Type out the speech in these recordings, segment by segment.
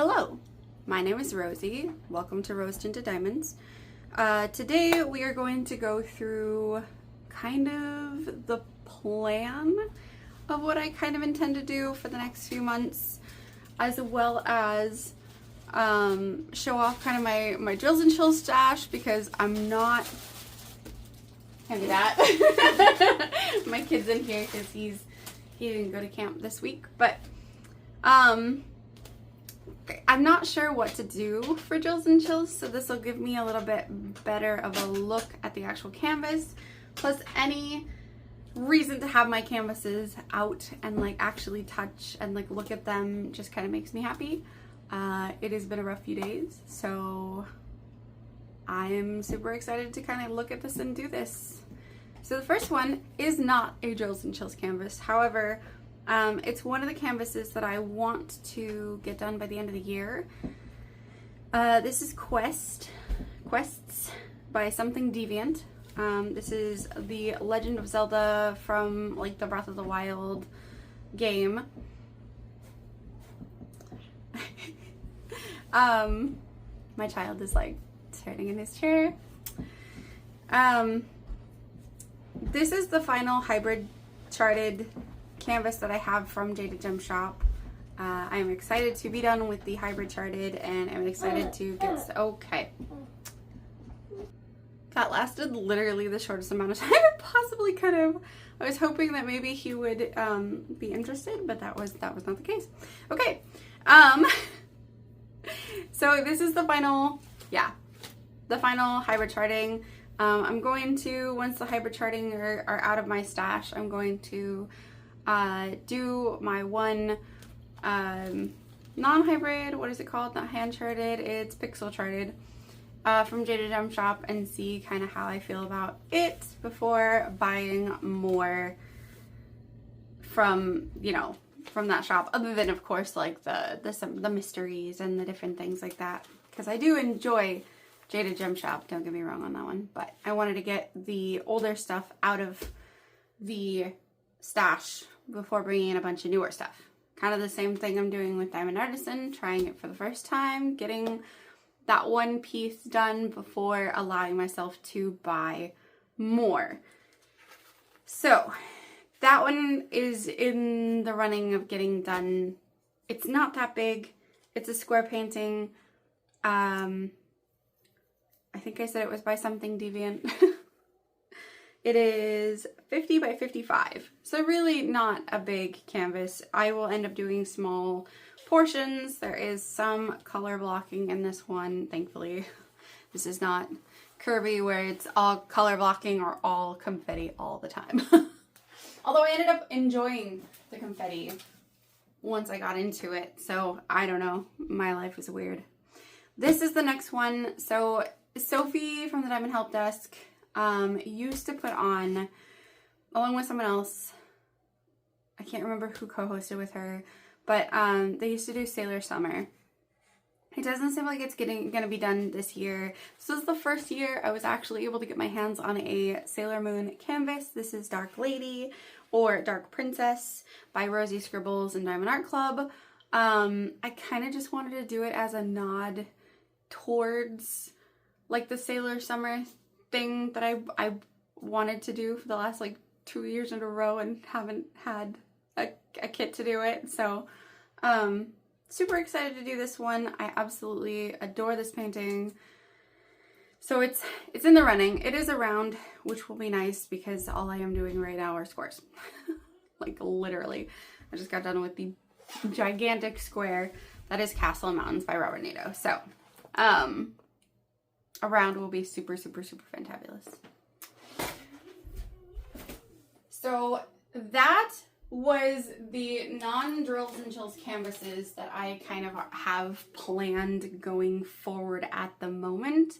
Hello, my name is Rosie. Welcome to Rose Tinted Diamonds. Today we are going to go through kind of the plan of what I kind of intend to do for the next few months, as well as show off kind of my drills and chills stash, because I'm not... Can't do that. My kid's in here because he didn't go to camp this week, but I'm not sure what to do for drills and chills, so this will give me a little bit better of a look at the actual canvas, plus any reason to have my canvases out and like actually touch and like look at them just kind of makes me happy. It has been a rough few days, so I am super excited to kind of look at this and do this. So the first one is not a drills and chills canvas. However, it's one of the canvases that I want to get done by the end of the year. This is Quests by Something Deviant. This is the Legend of Zelda from like the Breath of the Wild game. My child is like turning in his chair. This is the final hybrid charted canvas that I have from Jaded Gem Shop. I am excited to be done with the hybrid charted, and I'm excited to get... Okay. That lasted literally the shortest amount of time I possibly could have. I was hoping that maybe he would be interested, but that was not the case. Okay. So this is the final, the final hybrid charting. I'm going to, once the hybrid charting are out of my stash, I'm going to do my one non-hybrid, what is it called? Not hand charted, it's pixel charted, from Jaded Gem Shop, and see kind of how I feel about it before buying more from, from that shop, other than of course like the mysteries and the different things like that, because I do enjoy Jaded Gem Shop, don't get me wrong on that one, but I wanted to get the older stuff out of the stash before bringing in a bunch of newer stuff. Kind of the same thing I'm doing with Diamond Artisan, trying it for the first time, getting that one piece done before allowing myself to buy more. So that one is in the running of getting done. It's not that big. It's a square painting. I think I said it was by Something Deviant. It is 50 by 55, so really not a big canvas. I will end up doing small portions. There is some color blocking in this one, thankfully. This is not Kirby where it's all color blocking or all confetti all the time. Although I ended up enjoying the confetti once I got into it, so I don't know. My life is weird. This is the next one. So Sophie from the Diamond Help Desk used to put on, along with someone else, I can't remember who co-hosted with her, but they used to do Sailor Summer. It doesn't seem like it's gonna be done this year. This was the first year I was actually able to get my hands on a Sailor Moon canvas. This is Dark Lady, or Dark Princess, by Rosie Scribbles and Diamond Art Club. I kind of just wanted to do it as a nod towards like the Sailor Summer thing that I wanted to do for the last like 2 years in a row and haven't had a kit to do it. So super excited to do this one. I absolutely adore this painting. So it's in the running. It is a round, which will be nice because all I am doing right now are squares. Like literally. I just got done with the gigantic square that is Castle and Mountains by Robert Nato. So a round will be super, super, super fantabulous. So that was the non-drills and chills canvases that I kind of have planned going forward at the moment.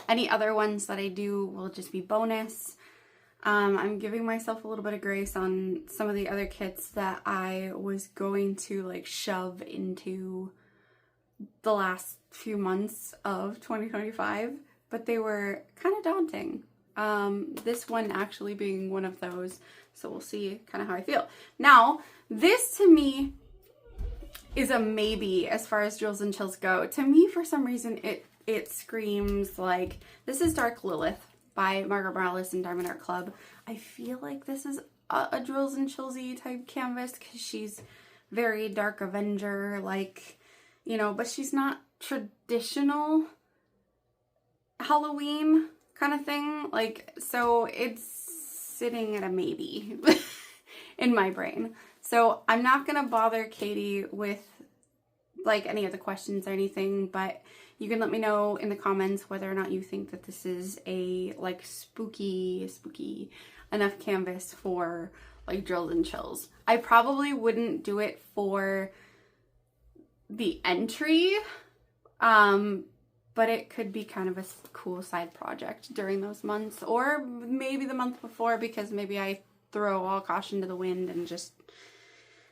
Any other ones that I do will just be bonus. I'm giving myself a little bit of grace on some of the other kits that I was going to like shove into the last few months of 2025, but they were kind of daunting. This one actually being one of those, so we'll see kind of how I feel. Now, this to me is a maybe as far as Drills and Chills go. To me, for some reason, it screams like, this is Dark Lilith by Margaret Morales and Diamond Art Club. I feel like this is a Drills and Chillsy type canvas because she's very Dark Avenger, like, you know, but she's not traditional Halloween kind of thing. Like, so it's sitting at a maybe in my brain. So I'm not going to bother Katie with like any of the questions or anything, but you can let me know in the comments whether or not you think that this is a like spooky enough canvas for like Drills and Chills. I probably wouldn't do it for the entry, but it could be kind of a cool side project during those months, or maybe the month before, because maybe I throw all caution to the wind and just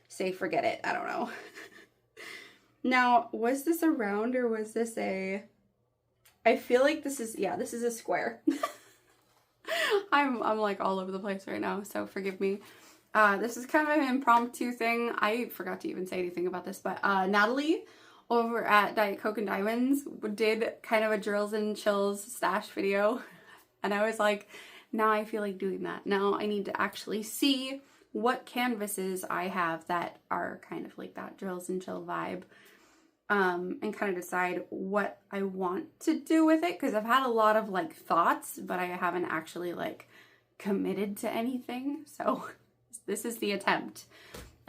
say forget it. I don't know. Now, was this a round or was this a... I feel like this is, yeah, this is a square. I'm like all over the place right now, so forgive me. This is kind of an impromptu thing. I forgot to even say anything about this, but Natalie over at Diet Coke and Diamonds did kind of a Drills and Chills stash video, and I was like, now I feel like doing that. Now I need to actually see what canvases I have that are kind of like that Drills and Chill vibe, and kind of decide what I want to do with it, because I've had a lot of like thoughts, but I haven't actually like committed to anything. So this is the attempt.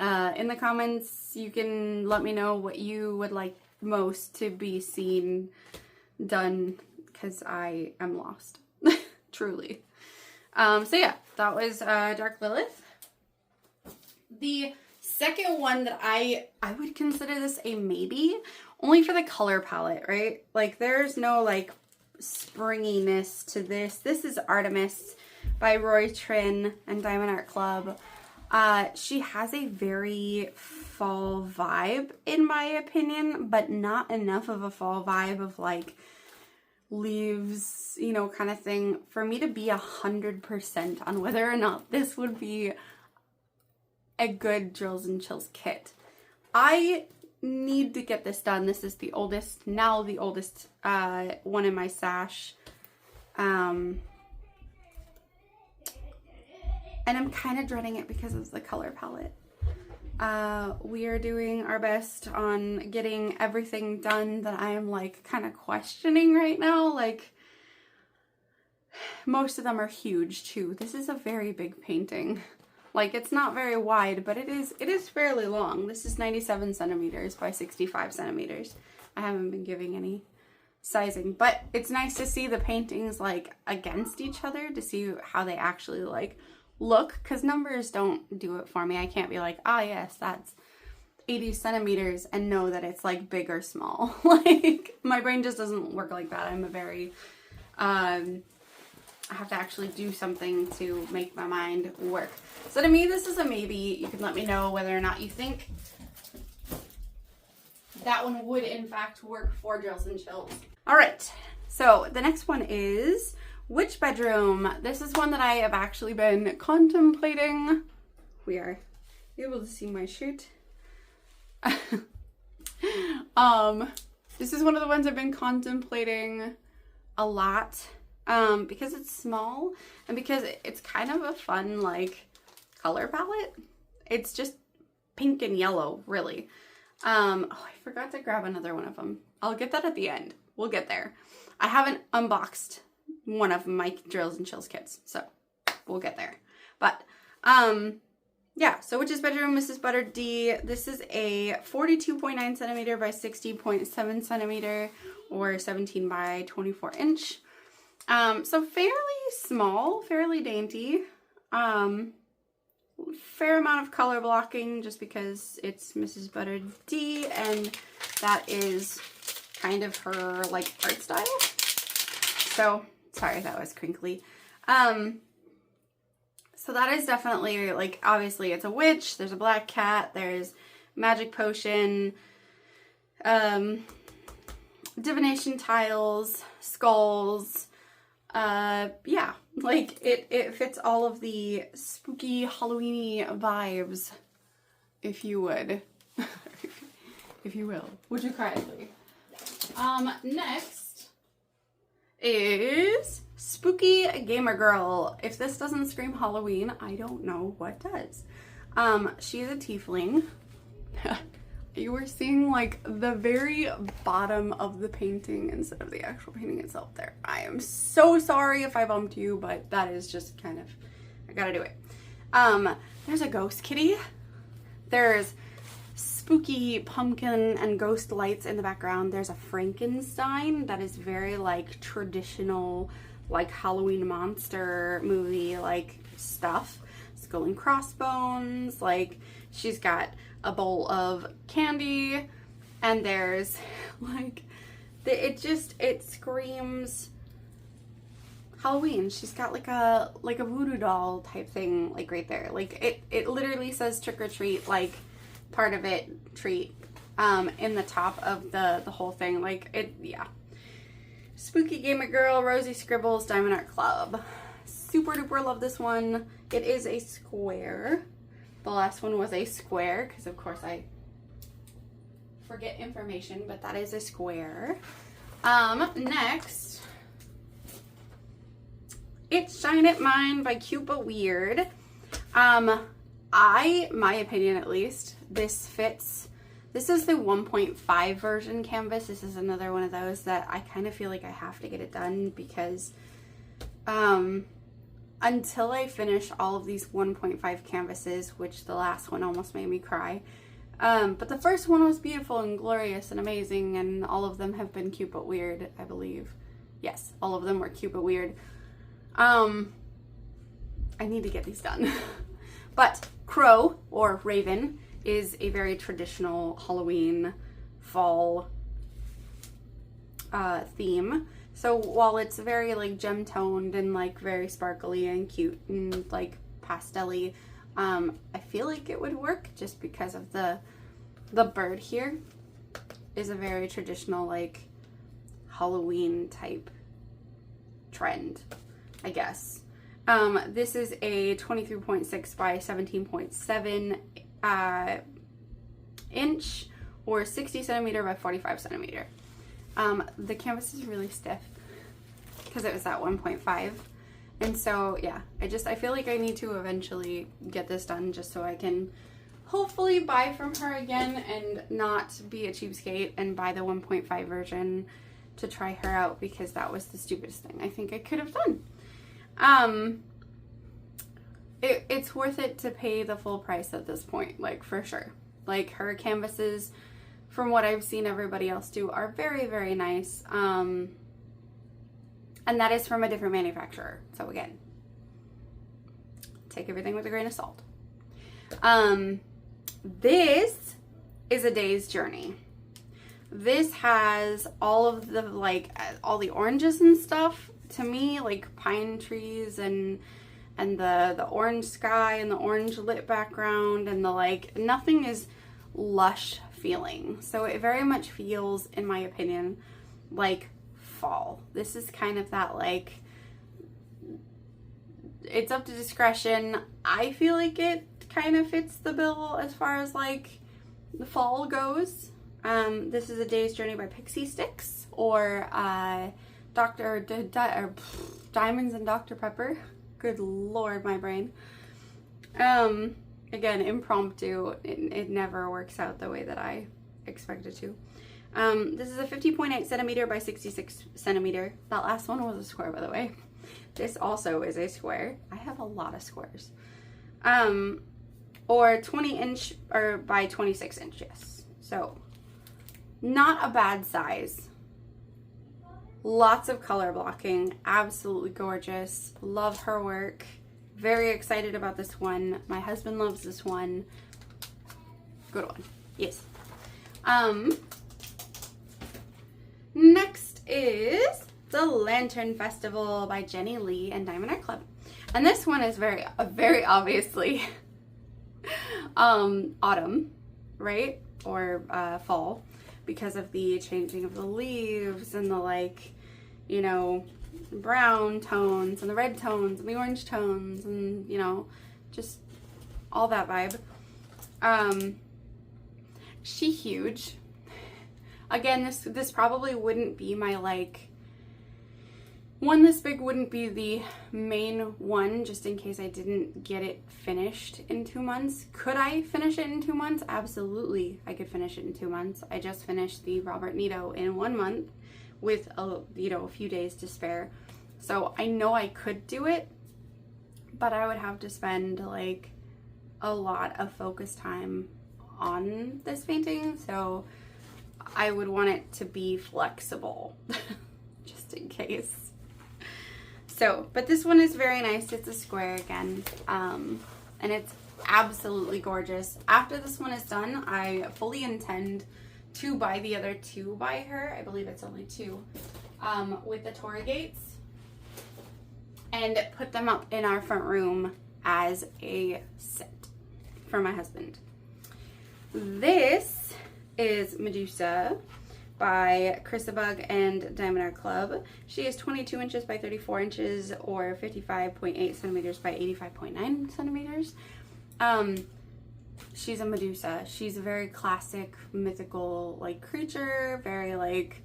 In the comments, you can let me know what you would like most to be seen done, because I am lost. Truly. So yeah, that was Dark Lilith. The second one that I would consider this a maybe, only for the color palette, right? Like, there's no like springiness to this. This is Artemis by Roy Trin and Diamond Art Club. She has a very fall vibe, in my opinion, but not enough of a fall vibe of like leaves, you know, kind of thing for me to be 100% on whether or not this would be a good Drills and Chills kit. I need to get this done. This is the oldest one in my stash. And I'm kind of dreading it because of the color palette. We are doing our best on getting everything done that I am like kind of questioning right now. Like, most of them are huge too. This is a very big painting. Like, it's not very wide, but it is fairly long. This is 97 centimeters by 65 centimeters. I haven't been giving any sizing, but it's nice to see the paintings like against each other to see how they actually like look, because numbers don't do it for me. I can't be like, ah, yes, that's 80 centimeters and know that it's like big or small. Like, my brain just doesn't work like that. I'm a very, I have to actually do something to make my mind work. So to me, this is a maybe. You can let me know whether or not you think that one would in fact work for Drills and Chills. All right, so the next one is Witch Bedroom. This is one that I have actually been contemplating. We are able to see my shirt. This is one of the ones I've been contemplating a lot, because it's small and because it's kind of a fun like color palette. It's just pink and yellow, really. Oh, I forgot to grab another one of them. I'll get that at the end. We'll get there. I haven't unboxed one of my Drills and Chills kits, so we'll get there. But yeah, so Witch's Bedroom, Mrs. Butter D. This is a 42.9 centimeter by 60.7 centimeter, or 17 by 24 inch. So fairly small, fairly dainty. Fair amount of color blocking just because it's Mrs. Butter D, and that is kind of her like art style. So sorry, that was crinkly. So that is definitely like, obviously it's a witch, there's a black cat, there's magic potion, divination tiles, skulls. Yeah, like it fits all of the spooky Halloweeny vibes, if you would. if you will. Would you kindly? Next is Spooky Gamer Girl. If this doesn't scream Halloween, I don't know what does. She's a tiefling. You were seeing like the very bottom of the painting instead of the actual painting itself there. I am so sorry if I bumped you, but that is just kind of, I gotta do it. There's a ghost kitty. There's spooky pumpkin and ghost lights in the background. There's a Frankenstein that is very like traditional, like Halloween monster movie like stuff. Skull and crossbones, like she's got a bowl of candy, and there's like it screams Halloween. She's got like a voodoo doll type thing like right there. Like it literally says trick or treat, like part of it treat in the top of the whole thing. Like it, yeah. Spooky Gamer Girl, Rosie Scribbles, Diamond Art Club. Super duper love this one. It is a square. The last one was a square because of course I forget information, but that is a square. Next, it's Shine It Mine by Cute But Weird. My opinion at least, this fits. This is the 1.5 version canvas. This is another one of those that I kind of feel like I have to get it done because until I finish all of these 1.5 canvases, which the last one almost made me cry. But the first one was beautiful and glorious and amazing, and all of them have been cute but weird, I believe. Yes, all of them were cute but weird. I need to get these done. But Crow, or Raven, is a very traditional Halloween fall theme. So while it's very like gem toned and like very sparkly and cute and like pastel-y, I feel like it would work just because of the bird here is a very traditional like Halloween type trend, I guess. This is a 23.6 by 17.7 inch or 60 centimeter by 45 centimeter. The canvas is really stiff because it was at 1.5. And so, yeah, I feel like I need to eventually get this done just so I can hopefully buy from her again and not be a cheapskate and buy the 1.5 version to try her out, because that was the stupidest thing I think I could have done. It's worth it to pay the full price at this point, like for sure. Like her canvases, from what I've seen everybody else do, are very, very nice. And that is from a different manufacturer. So again, take everything with a grain of salt. This is A Day's Journey. This has all of the, like, all the oranges and stuff. To me, like pine trees and the orange sky and the orange lit background and the, like, nothing is lush feeling. So it very much feels, in my opinion, like fall. This is kind of that, like, it's up to discretion. I feel like it kind of fits the bill as far as like the fall goes. This is A Day's Journey by Pixie Sticks, or Diamonds and Dr. Pepper. Good Lord, my brain. Again, impromptu. It never works out the way that I expect it to. This is a 50.8 centimeter by 66 centimeter. That last one was a square, by the way. This also is a square. I have a lot of squares. Or 20 inch or by 26 inches. So not a bad size. Lots of color blocking. Absolutely gorgeous. Love her work. Very excited about this one. My husband loves this one. Good one. Yes. Next is The Lantern Festival by Jenny Lee and Diamond Art Club. And this one is very obviously autumn, right? Or fall, because of the changing of the leaves and the, like, you know, brown tones and the red tones and the orange tones and, you know, just all that vibe. She huge. Again, this probably wouldn't be my, like, one this big wouldn't be the main one, just in case I didn't get it finished in 2 months. Could I finish it in 2 months? Absolutely, I could finish it in 2 months. I just finished the Robert Nito in 1 month with a few days to spare. So I know I could do it, but I would have to spend like a lot of focus time on this painting. So I would want it to be flexible just in case. So, but this one is very nice. It's a square again, and it's absolutely gorgeous. After this one is done, I fully intend to buy the other 2 by her. I believe it's only 2, with the Torii Gates, and put them up in our front room as a set for my husband. This is Medusa by Chrisabug and Diamond Art Club. She is 22 inches by 34 inches, or 55.8 centimeters by 85.9 centimeters. She's a Medusa. She's a very classic, mythical, like, creature. Very, like,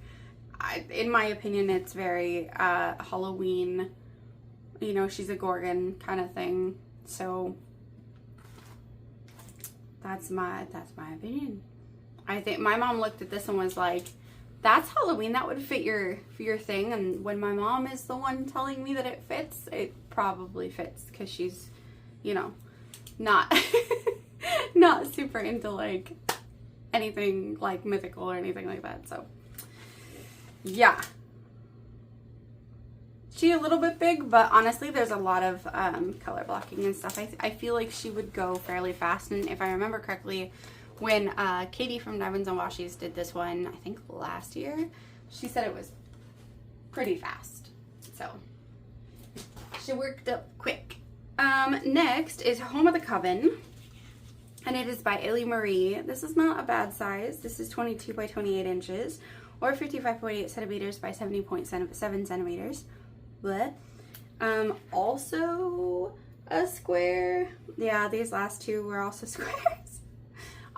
in my opinion, it's very Halloween. You know, she's a Gorgon kind of thing. So that's my opinion. I think my mom looked at this and was like, that's Halloween, that would fit your thing. And when my mom is the one telling me that it fits, it probably fits, because she's, you know, not not super into like anything like mythical or anything like that. So yeah, she's a little bit big, but honestly there's a lot of color blocking and stuff. I feel like she would go fairly fast, and if I remember correctly, when Katie from Diamonds and Washies did this one, I think last year, she said it was pretty fast. So she worked up quick. Next is Home of the Coven, and it is by Ellie Marie. This is not a bad size. This is 22 by 28 inches, or 55.8 centimeters by 70.7 centimeters. But also a square. Yeah, these last 2 were also squares.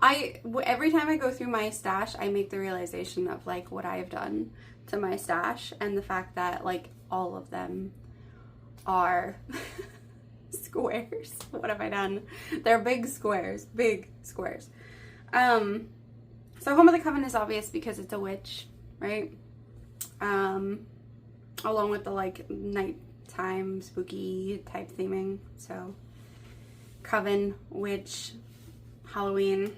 Every time I go through my stash, I make the realization of like what I've done to my stash, and the fact that like all of them are squares. What have I done? They're big squares, big squares. So Home of the Coven is obvious because it's a witch, right? Along with the like nighttime spooky type theming. So Coven, witch, Halloween.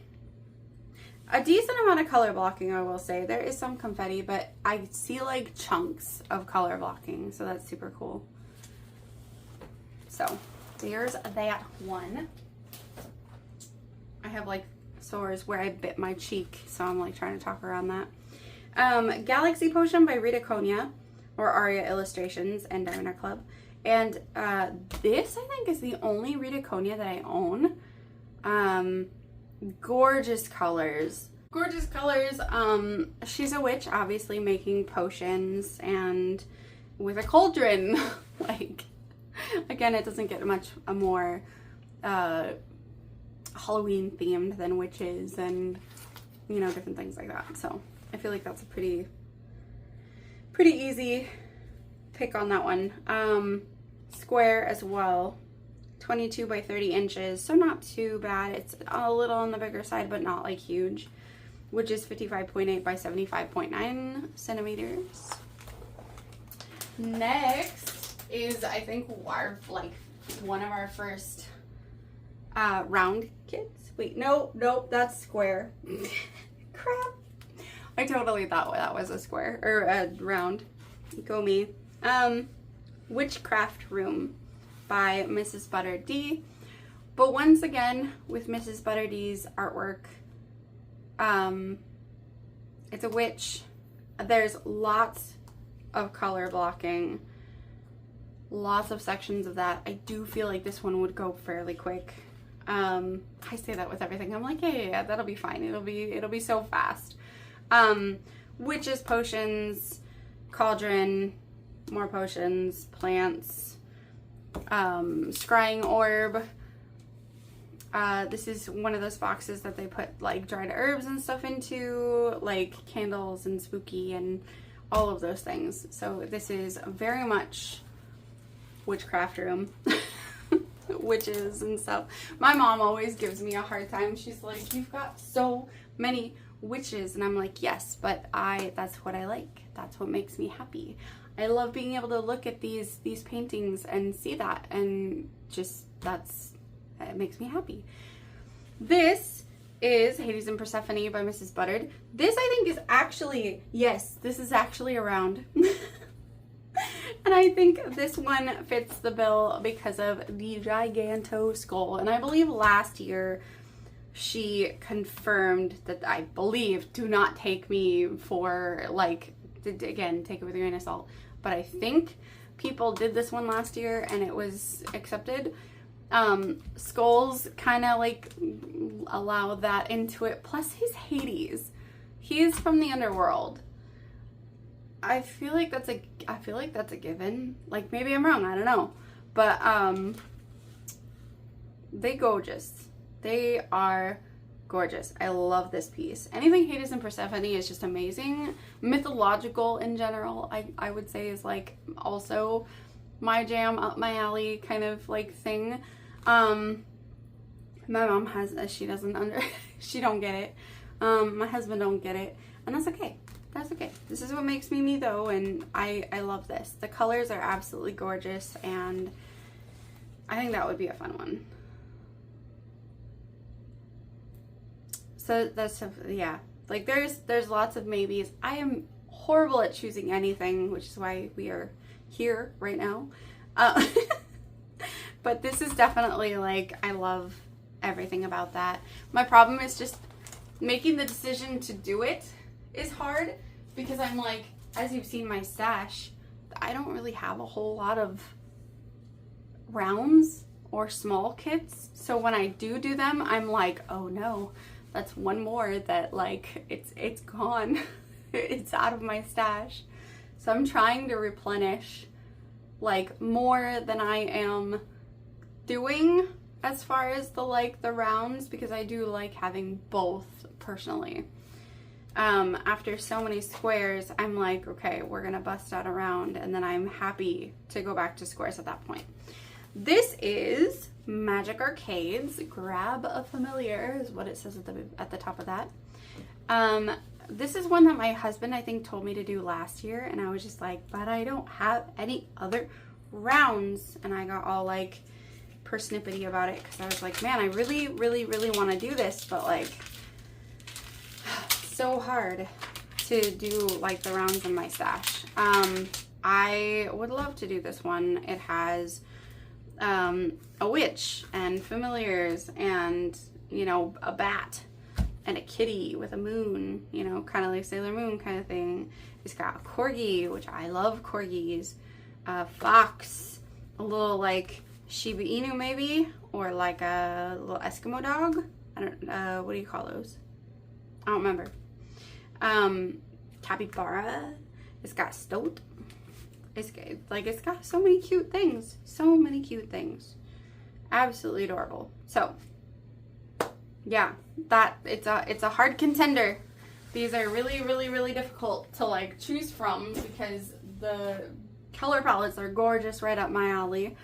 A decent amount of color blocking, I will say. There is some confetti, but I see like chunks of color blocking, so that's super cool. So there's that one. I have like sores where I bit my cheek, so I'm like trying to talk around that. Galaxy Potion by Rita Konya, or Aria Illustrations and Diamond Art Club. And this, I think, is the only Rita Konya that I own. Gorgeous colors. Gorgeous colors. She's a witch, obviously, making potions and with a cauldron. Like, again, it doesn't get much more Halloween themed than witches and, you know, different things like that. So I feel like that's a pretty easy pick on that one. Square as well. 22 by 30 inches, so not too bad. It's a little on the bigger side, but not like huge, which is 55.8 by 75.9 centimeters. Next is, I think, one of our first round kits. Wait, no, that's square. Crap. I totally thought that was a square, or a round. Go me. Witchcraft Room by Mrs. Butter D. But once again, with Mrs. Butter D's artwork, it's a witch. There's lots of color blocking, lots of sections of that. I do feel like this one would go fairly quick. I say that with everything. I'm like, yeah, that'll be fine. It'll be so fast. Witches, potions, cauldron, more potions, plants, scrying orb, This is one of those boxes that they put like dried herbs and stuff into, like candles and spooky and all of those things. So this is very much witchcraft room. Witches and stuff. My mom always gives me a hard time. She's like, you've got so many witches, and I'm like, yes, but that's what I like. That's what makes me happy. I love being able to look at these paintings and see that, and just it makes me happy. This is Hades and Persephone by Mrs. Buttard. This I think is actually, yes, this is actually around. And I think this one fits the bill because of the Giganto skull. And I believe last year she confirmed that, I believe, do not take me for, like, again, take it with a grain of salt, but I think people did this one last year and it was accepted. Skulls kind of like allow that into it. Plus he's Hades. He's from the underworld. I feel like that's a given. Like, maybe I'm wrong, I don't know. But they gorgeous. They are gorgeous. I love this piece. Anything Hades and Persephone is just amazing. Mythological in general, I would say, is like also my jam, up my alley kind of like thing. My mom has, she don't get it. My husband don't get it, and that's okay. That's okay. This is what makes me me though, and I love this. The colors are absolutely gorgeous, and I think that would be a fun one. So that's, yeah, like there's lots of maybes. I am horrible at choosing anything, which is why we are here right now. But this is definitely, like, I love everything about that. My problem is just making the decision to do it is hard, because I'm like, as you've seen my stash, I don't really have a whole lot of rounds or small kits. So when I do them, I'm like, oh no, that's one more that, like, it's gone. It's out of my stash. So I'm trying to replenish, like, more than I am doing as far as the rounds, because I do like having both personally. After so many squares, I'm like, okay, we're gonna bust out a round, and then I'm happy to go back to squares at that point. This is Magic Arcades Grab a Familiar, is what it says at the top of that. This is one that my husband, I think, told me to do last year, and I was just like, but I don't have any other rounds, and I got all like persnippety about it, because I was like, man, I really want to do this, but like, so hard to do like the rounds in my stash. I would love to do this one. It has a witch and familiars and, you know, a bat and a kitty with a moon, you know, kind of like Sailor Moon kind of thing. It's got a corgi, which I love corgis, a fox, a little like Shiba Inu maybe, or like a little Eskimo dog. I don't, what do you call those? I don't remember. Capybara. It's got stoat. It's got so many cute things. So many cute things. Absolutely adorable. So, yeah, it's a hard contender. These are really difficult to like choose from, because the color palettes are gorgeous, right up my alley,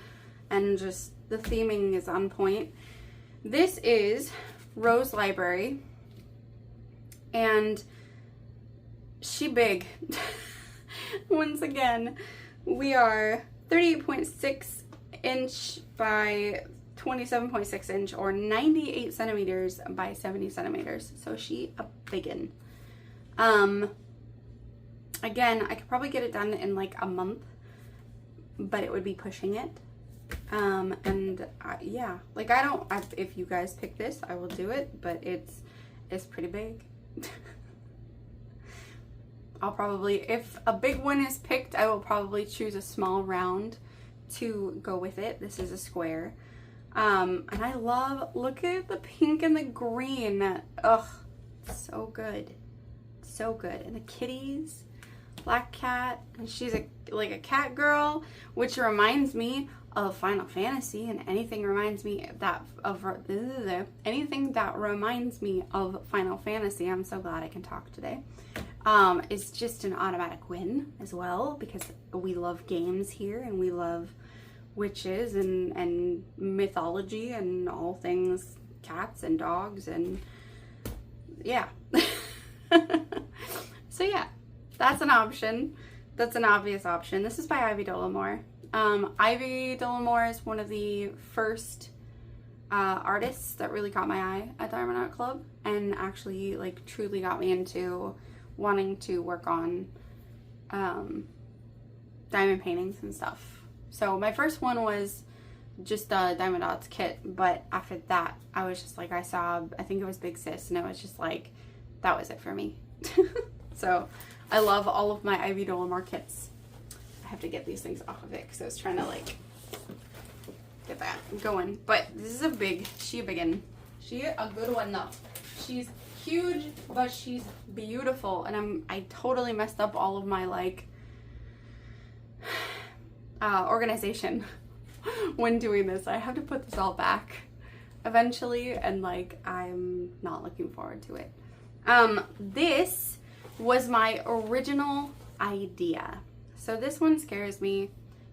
and just the theming is on point. This is Rose Library, and she big. Once again, we are 38.6 inch by 27.6 inch, or 98 centimeters by 70 centimeters. So she a biggin. Again, I could probably get it done in like a month, but it would be pushing it. Yeah, like if you guys pick this, I will do it, but it's pretty big. I'll probably, if a big one is picked, I will probably choose a small round to go with it. This is a square. And I love, look at the pink and the green. Ugh, so good. So good. And the kitties, black cat, and she's like a cat girl, which reminds me of Final Fantasy, and anything reminds me anything that reminds me of Final Fantasy, I'm so glad I can talk today, is just an automatic win as well, because we love games here and we love witches and mythology and all things cats and dogs, and yeah. So yeah, that's an option. That's an obvious option. This is by Ivy Dollamore. Ivy Dollamore is one of the first artists that really caught my eye at Diamond Art Club, and actually like truly got me into wanting to work on diamond paintings and stuff. So my first one was just a Diamond Dots kit, but after that I was just like, I think it was Big Sis, and it was just like, that was it for me. So I love all of my Ivy Dollamore kits. I have to get these things off of it because I was trying to like get that going. But this is a biggin. She a good one though. She's huge, but she's beautiful, and I totally messed up all of my like organization when doing this. I have to put this all back eventually, and like I'm not looking forward to it. This was my original idea. So this one scares me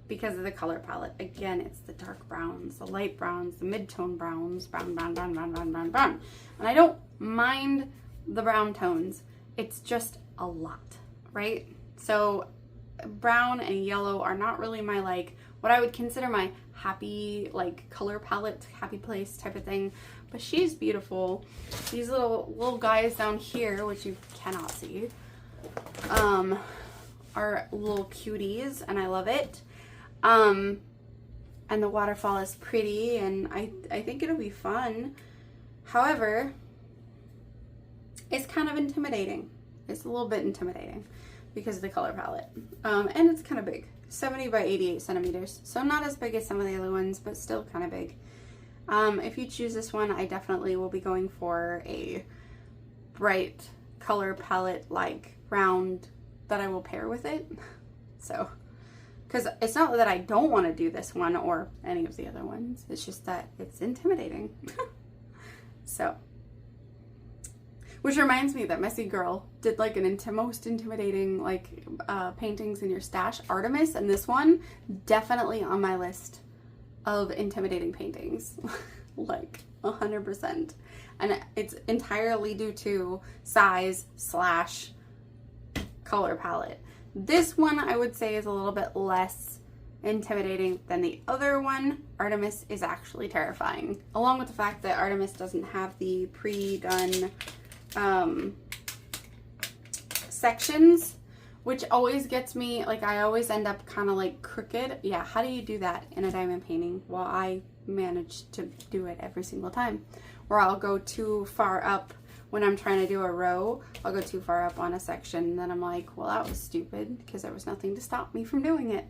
because of the color palette. Again, it's the dark browns, the light browns, the mid-tone browns, brown. And I don't mind the brown tones. It's just a lot, right? So brown and yellow are not really my like, what I would consider my happy like color palette, happy place type of thing. But she's beautiful. These little guys down here, which you cannot see, are little cuties, and I love it. And the waterfall is pretty, and I think it'll be fun. However, it's kind of intimidating. It's a little bit intimidating because of the color palette. And it's kind of big, 70 by 88 centimeters. So not as big as some of the other ones, but still kind of big. If you choose this one, I definitely will be going for a bright color palette like round that I will pair with it. So, because it's not that I don't want to do this one or any of the other ones, it's just that it's intimidating. So, which reminds me that Messy Girl did like an most intimidating like paintings in your stash, Artemis, and this one definitely on my list of intimidating paintings. Like 100%. And it's entirely due to size / color palette. This one I would say is a little bit less intimidating than the other one. Artemis is actually terrifying, along with the fact that Artemis doesn't have the pre-done sections, which always gets me, like I always end up kind of like crooked. Yeah, how do you do that in a diamond painting? Well, I manage to do it every single time, where I'll go too far up when I'm trying to do a row. I'll go too far up on a section, and then I'm like, well, that was stupid because there was nothing to stop me from doing it.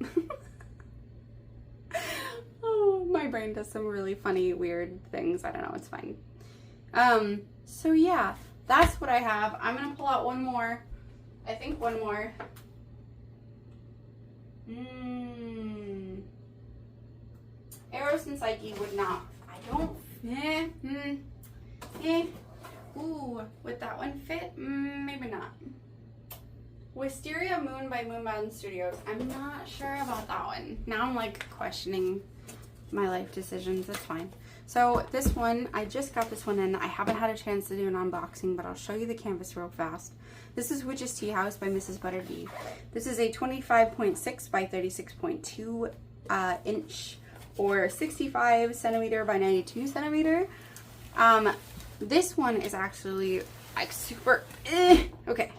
Oh, my brain does some really funny, weird things. I don't know, it's fine. So yeah, that's what I have. I'm gonna pull out one more. I think one more. Eros and Psyche would not. I don't. Ooh, would that one fit? Maybe not. Wisteria Moon by Moonbound Studios. I'm not sure about that one. Now I'm like questioning my life decisions. It's fine. So this one, I just got this one in. I haven't had a chance to do an unboxing, but I'll show you the canvas real fast. This is Witch's Tea House by Mrs. Butterbee. This is a 25.6 by 36.2 inch or 65 centimeter by 92 centimeter. This one is actually like super, okay.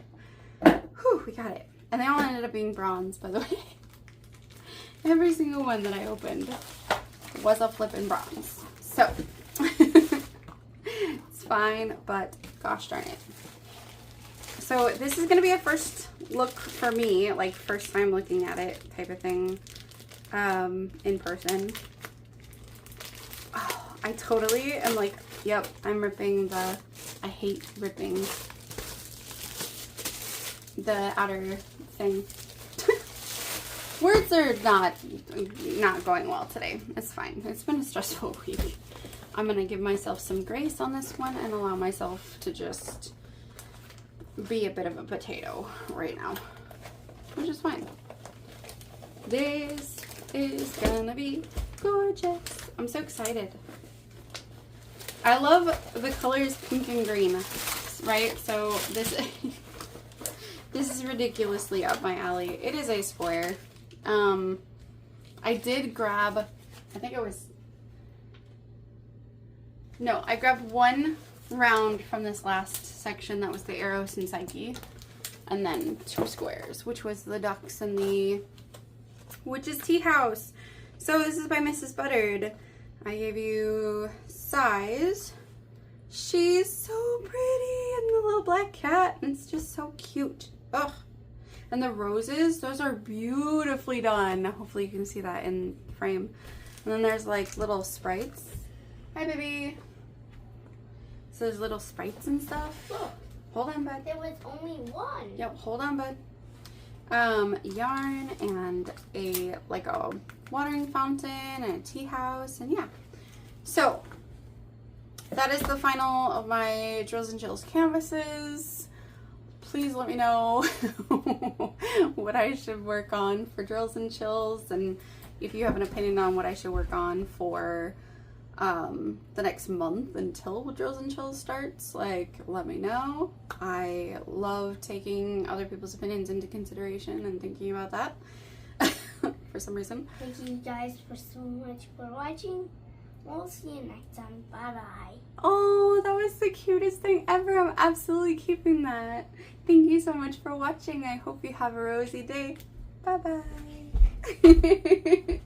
Whew, we got it. And they all ended up being bronze, by the way. Every single one that I opened was a flippin' bronze. So, it's fine, but gosh darn it. So this is going to be a first look for me, like first time looking at it type of thing, in person. Oh, I totally am like, yep, I'm ripping I hate ripping the outer thing. Words are not going well today. It's fine. It's been a stressful week. I'm going to give myself some grace on this one and allow myself to just be a bit of a potato right now, which is fine. This is gonna be gorgeous. I'm so excited. I love the colors pink and green, right? So this is ridiculously up my alley. It is a square. I did grab, I grabbed one round from this last section that was the Eros and Psyche, and then 2 squares, which was the ducks and the witch's tea house. So this is by Mrs. Buttered. I gave you size. She's so pretty, and the little black cat, and it's just so cute. Ugh. And the roses, those are beautifully done. Hopefully you can see that in frame. And then there's like little sprites. Hi, baby. So there's little sprites and stuff. Look. Hold on, bud. There was only one. Yep, hold on, bud. Yarn and a watering fountain and a tea house, and yeah. So that is the final of my Drills and Chills canvases. Please let me know what I should work on for Drills and Chills, and if you have an opinion on what I should work on for the next month until Drills and Chills starts, like, let me know. I love taking other people's opinions into consideration and thinking about that for some reason. Thank you guys so much for watching. We'll see you next time. Bye bye. Oh, that was the cutest thing ever. I'm absolutely keeping that. Thank you so much for watching. I hope you have a rosy day. Bye bye.